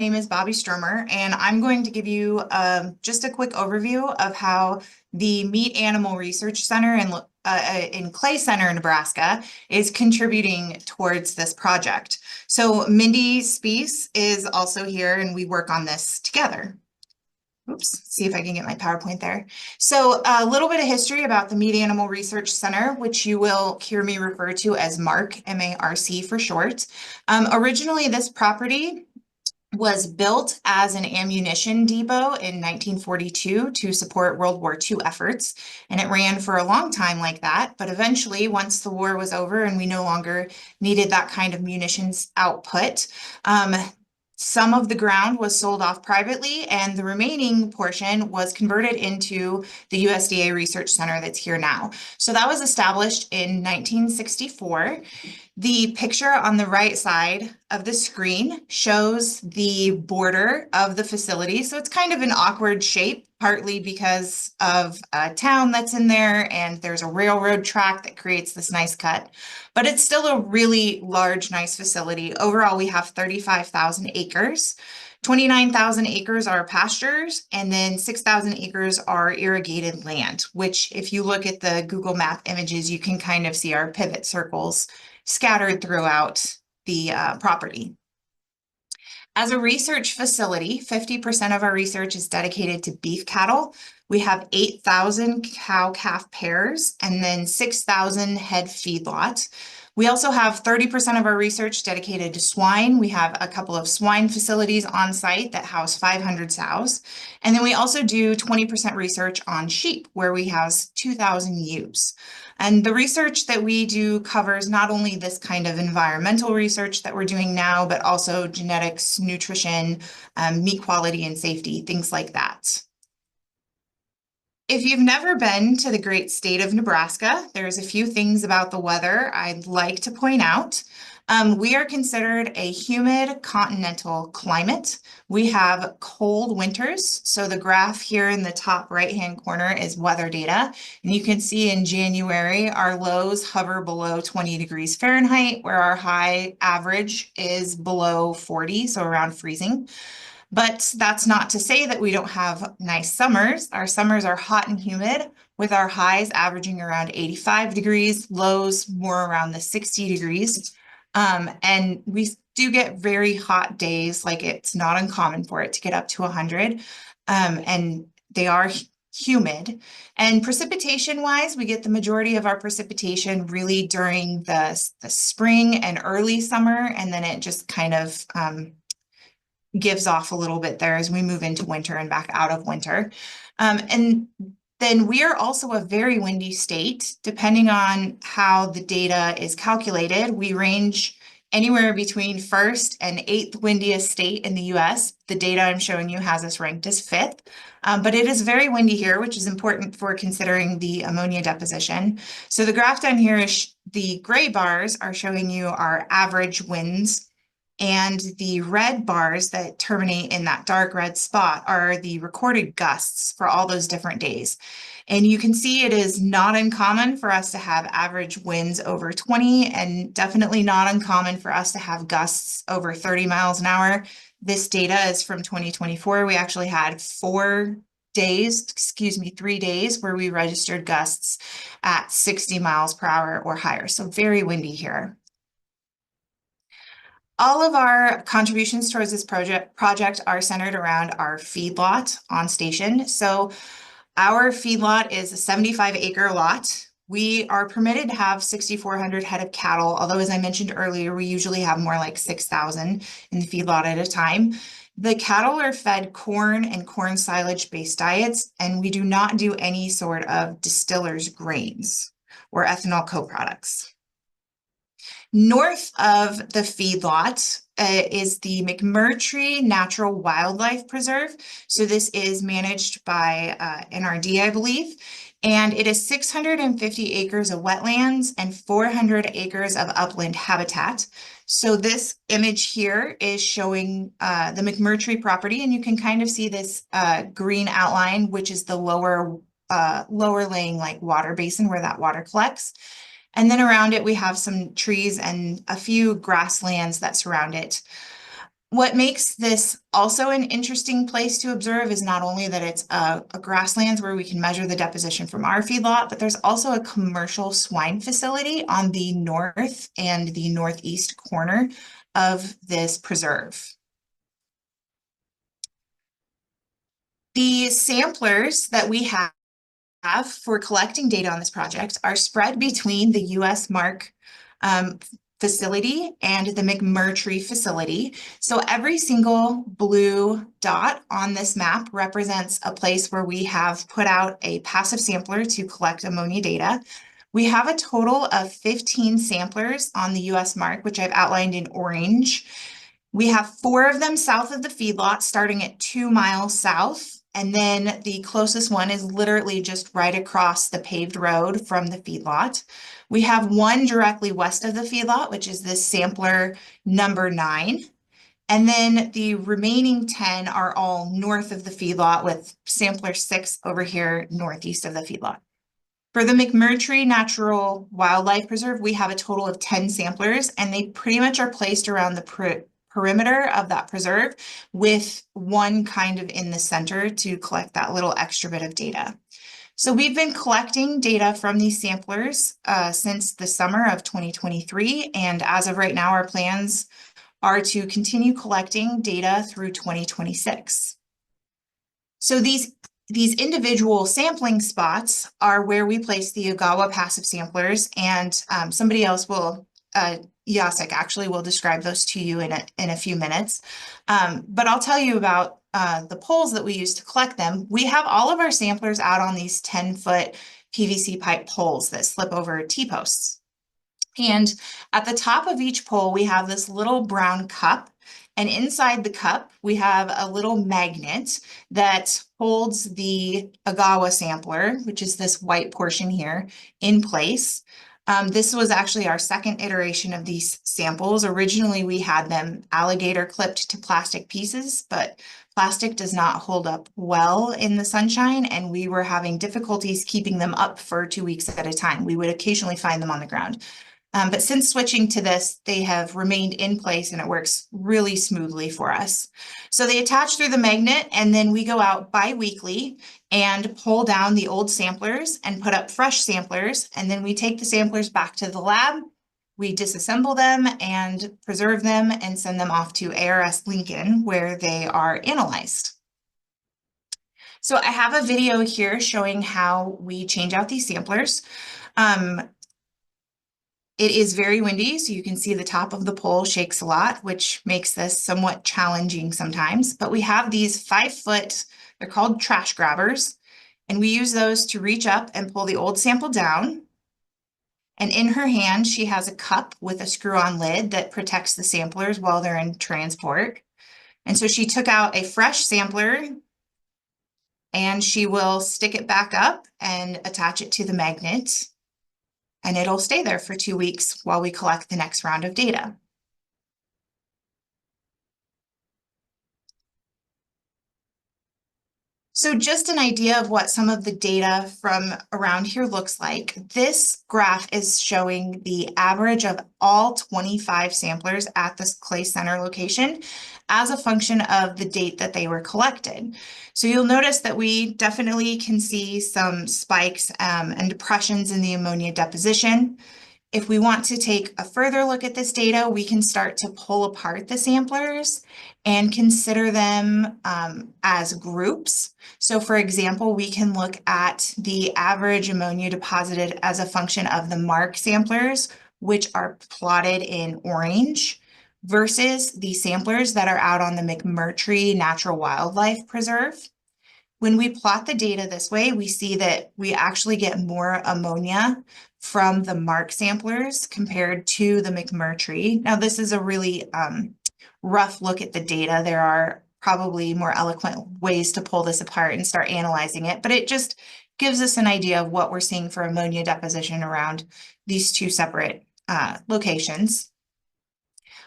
name is Bobby Stromer, and I'm going to give you just a quick overview of how the Meat Animal Research Center in Clay Center, Nebraska, is contributing towards this project. So Mindy Spees is also here, and we work on this together. Oops, see if I can get my PowerPoint there. So a little bit of history about the Meat Animal Research Center, which you will hear me refer to as MARC, M-A-R-C for short. Originally, this property was built as an ammunition depot in 1942 to support World War II efforts, and it ran for a long time like that. But eventually, once the war was over and we no longer needed that kind of munitions output, some of the ground was sold off privately, and the remaining portion was converted into the USDA Research Center that's here now. So that was established in 1964. The picture on the right side of the screen shows the border of the facility. So it's kind of an awkward shape, partly because of a town that's in there and there's a railroad track that creates this nice cut. But it's still a really large, nice facility. Overall, we have 35,000 acres. 29,000 acres are pastures, and then 6,000 acres are irrigated land, which if you look at the Google Map images, you can kind of see our pivot circles scattered throughout the property. As a research facility, 50% of our research is dedicated to beef cattle. We have 8,000 cow-calf pairs and then 6,000 head feedlot. We also have 30% of our research dedicated to swine. We have a couple of swine facilities on site that house 500 sows. And then we also do 20% research on sheep, where we house 2,000 ewes. And the research that we do covers not only this kind of environmental research that we're doing now, but also genetics, nutrition, meat quality and safety, things like that. If you've never been to the great state of Nebraska, there's a few things about the weather I'd like to point out. We are considered a humid continental climate. We have cold winters. So the graph here in the top right-hand corner is weather data. And you can see in January, our lows hover below 20 degrees Fahrenheit, where our high average is below 40, so around freezing. But that's not to say that we don't have nice summers. Our summers are hot and humid, with our highs averaging around 85 degrees, lows more around the 60 degrees. And we do get very hot days, like it's not uncommon for it to get up to 100. And they are humid. And precipitation wise, we get the majority of our precipitation really during the spring and early summer, and then it just kind of gives off a little bit there as we move into winter and back out of winter. And then we are also a very windy state. Depending on how the data is calculated, we range anywhere between first and 8th windiest state in the US. The data I'm showing you has us ranked as 5th, but it is very windy here, which is important for considering the ammonia deposition. So the graph down here is the gray bars are showing you our average winds, and the red bars that terminate in that dark red spot are the recorded gusts for all those different days. And you can see it is not uncommon for us to have average winds over 20, and definitely not uncommon for us to have gusts over 30 miles an hour. This data is from 2024. We actually had 3 days where we registered gusts at 60 miles per hour or higher. So very windy here. All of our contributions towards this project are centered around our feedlot on station. So our feedlot is a 75-acre lot. We are permitted to have 6,400 head of cattle, although as I mentioned earlier, we usually have more like 6,000 in the feedlot at a time. The cattle are fed corn and corn silage-based diets, and we do not do any sort of distillers grains or ethanol co-products. North of the feedlot is the McMurtry Natural Wildlife Preserve. So this is managed by NRD, I believe, and it is 650 acres of wetlands and 400 acres of upland habitat. So this image here is showing the McMurtry property, and you can kind of see this green outline, which is the lower laying like water basin where that water collects. And then around it, we have some trees and a few grasslands that surround it. What makes this also an interesting place to observe is not only that it's a grasslands where we can measure the deposition from our feedlot, but there's also a commercial swine facility on the north and the northeast corner of this preserve. The samplers that we have for collecting data on this project are spread between the US Mark facility and the McMurtry facility. So every single blue dot on this map represents a place where we have put out a passive sampler to collect ammonia data. We have a total of 15 samplers on the US Mark, which I've outlined in orange. We have 4 of them south of the feedlot, starting at 2 miles south. And then the closest one is literally just right across the paved road from the feedlot. We have 1 directly west of the feedlot, which is this sampler number 9. And then the remaining 10 are all north of the feedlot, with sampler 6 over here northeast of the feedlot. For the McMurtry Natural Wildlife Preserve, we have a total of 10 samplers, and they pretty much are placed around the perimeter of that preserve, with 1 kind of in the center to collect that little extra bit of data. So we've been collecting data from these samplers since the summer of 2023, and as of right now, our plans are to continue collecting data through 2026. So these individual sampling spots are where we place the Ogawa passive samplers, and somebody else will, Jacek actually will describe those to you in a few minutes. But I'll tell you about the poles that we use to collect them. We have all of our samplers out on these 10-foot PVC pipe poles that slip over T-posts. And at the top of each pole, we have this little brown cup. And inside the cup, we have a little magnet that holds the Ogawa sampler, which is this white portion here, in place. This was actually our second iteration of these samples. Originally, we had them alligator clipped to plastic pieces, but plastic does not hold up well in the sunshine, and we were having difficulties keeping them up for 2 weeks at a time. We would occasionally find them on the ground. But since switching to this, they have remained in place and it works really smoothly for us. So they attach through the magnet, and then we go out bi-weekly and pull down the old samplers and put up fresh samplers. And then we take the samplers back to the lab, we disassemble them and preserve them and send them off to ARS Lincoln, where they are analyzed. So I have a video here showing how we change out these samplers. It is very windy, so you can see the top of the pole shakes a lot, which makes this somewhat challenging sometimes. But we have these 5-foot, they're called trash grabbers, and we use those to reach up and pull the old sample down. And in her hand, she has a cup with a screw-on lid that protects the samplers while they're in transport. And so she took out a fresh sampler, and she will stick it back up and attach it to the magnet. And it'll stay there for 2 weeks while we collect the next round of data. So just an idea of what some of the data from around here looks like. This graph is showing the average of all 25 samplers at this Clay Center location as a function of the date that they were collected. So you'll notice that we definitely can see some spikes and depressions in the ammonia deposition. If we want to take a further look at this data, we can start to pull apart the samplers and consider them as groups. So for example, we can look at the average ammonia deposited as a function of the mark samplers, which are plotted in orange, versus the samplers that are out on the McMurtry Natural Wildlife Preserve. When we plot the data this way, we see that we actually get more ammonia from the mark samplers compared to the McMurtry. Now, this is a really rough look at the data. There are probably more eloquent ways to pull this apart and start analyzing it, but it just gives us an idea of what we're seeing for ammonia deposition around these 2 separate locations.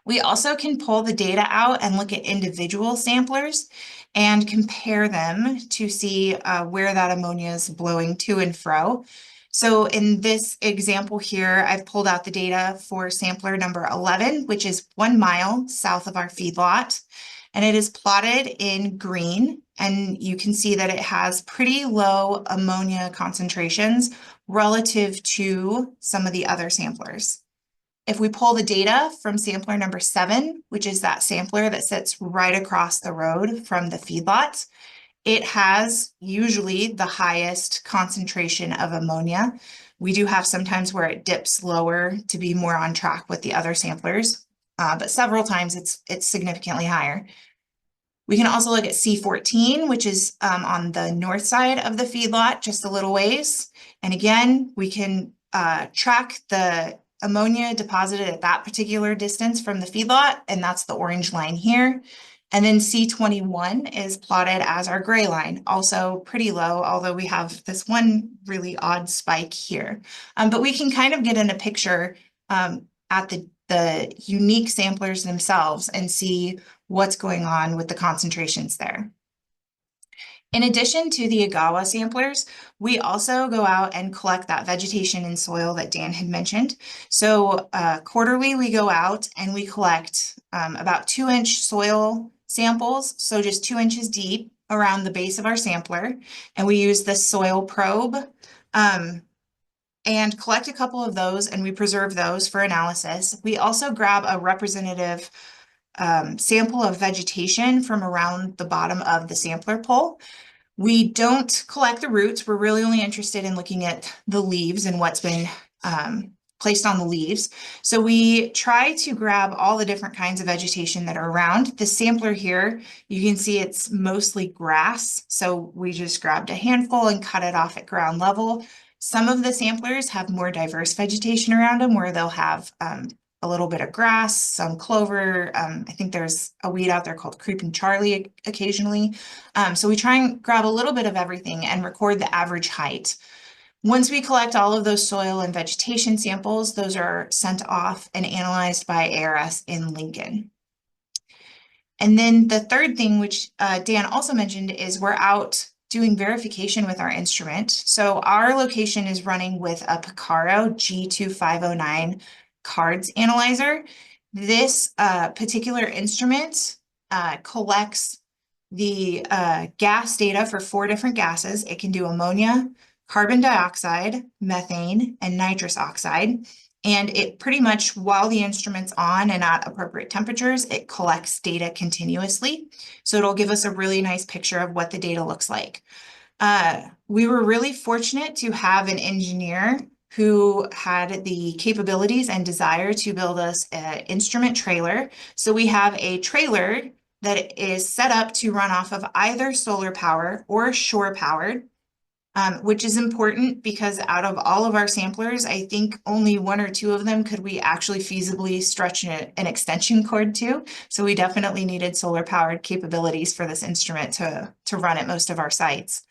We also can pull the data out and look at individual samplers and compare them to see where that ammonia is blowing to and fro. So in this example here, I've pulled out the data for sampler number 11, which is 1 mile south of our feedlot. And it is plotted in green. And you can see that it has pretty low ammonia concentrations relative to some of the other samplers. If we pull the data from sampler number 7, which is that sampler that sits right across the road from the feedlot, it has usually the highest concentration of ammonia. We do have sometimes where it dips lower to be more on track with the other samplers, but several times it's significantly higher. We can also look at C14, which is on the north side of the feedlot, just a little ways. And again, we can track the ammonia deposited at that particular distance from the feedlot, and that's the orange line here. And then C21 is plotted as our gray line, also pretty low, although we have this one really odd spike here. But we can kind of get in a picture at the unique samplers themselves and see what's going on with the concentrations there. In addition to the Agawa samplers, we also go out and collect that vegetation and soil that Dan had mentioned. So quarterly we go out and we collect about 2-inch soil samples, so just 2 inches deep around the base of our sampler. And we use this soil probe and collect a couple of those, and we preserve those for analysis. We also grab a representative sample of vegetation from around the bottom of the sampler pole. We don't collect the roots. We're really only interested in looking at the leaves and what's been placed on the leaves. So we try to grab all the different kinds of vegetation that are around. The sampler here, you can see it's mostly grass. So we just grabbed a handful and cut it off at ground level. Some of the samplers have more diverse vegetation around them where they'll have a little bit of grass, some clover. I think there's a weed out there called Creeping Charlie occasionally. So we try and grab a little bit of everything and record the average height. Once we collect all of those soil and vegetation samples, those are sent off and analyzed by ARS in Lincoln. And then the third thing, which Dan also mentioned, is we're out doing verification with our instrument. So our location is running with a Picaro G2509 cards analyzer. This particular instrument collects the gas data for 4 different gases. It can do ammonia, carbon dioxide, methane, and nitrous oxide. And it pretty much, while the instrument's on and at appropriate temperatures, it collects data continuously. So it'll give us a really nice picture of what the data looks like. We were really fortunate to have an engineer who had the capabilities and desire to build us an instrument trailer. So we have a trailer that is set up to run off of either solar power or shore powered. Which is important because out of all of our samplers, I think only 1 or 2 of them could we actually feasibly stretch an extension cord to. So we definitely needed solar powered capabilities for this instrument to run at most of our sites.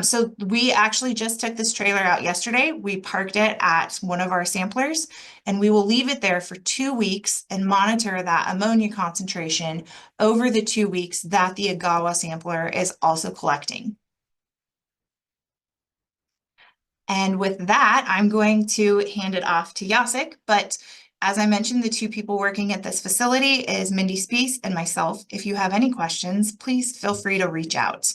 So we actually just took this trailer out yesterday. We parked it at one of our samplers, and we will leave it there for 2 weeks and monitor that ammonia concentration over the 2 weeks that the Agawa sampler is also collecting. And with that, I'm going to hand it off to Jacek. But as I mentioned, the 2 people working at this facility is Mindy Spees and myself. If you have any questions, please feel free to reach out.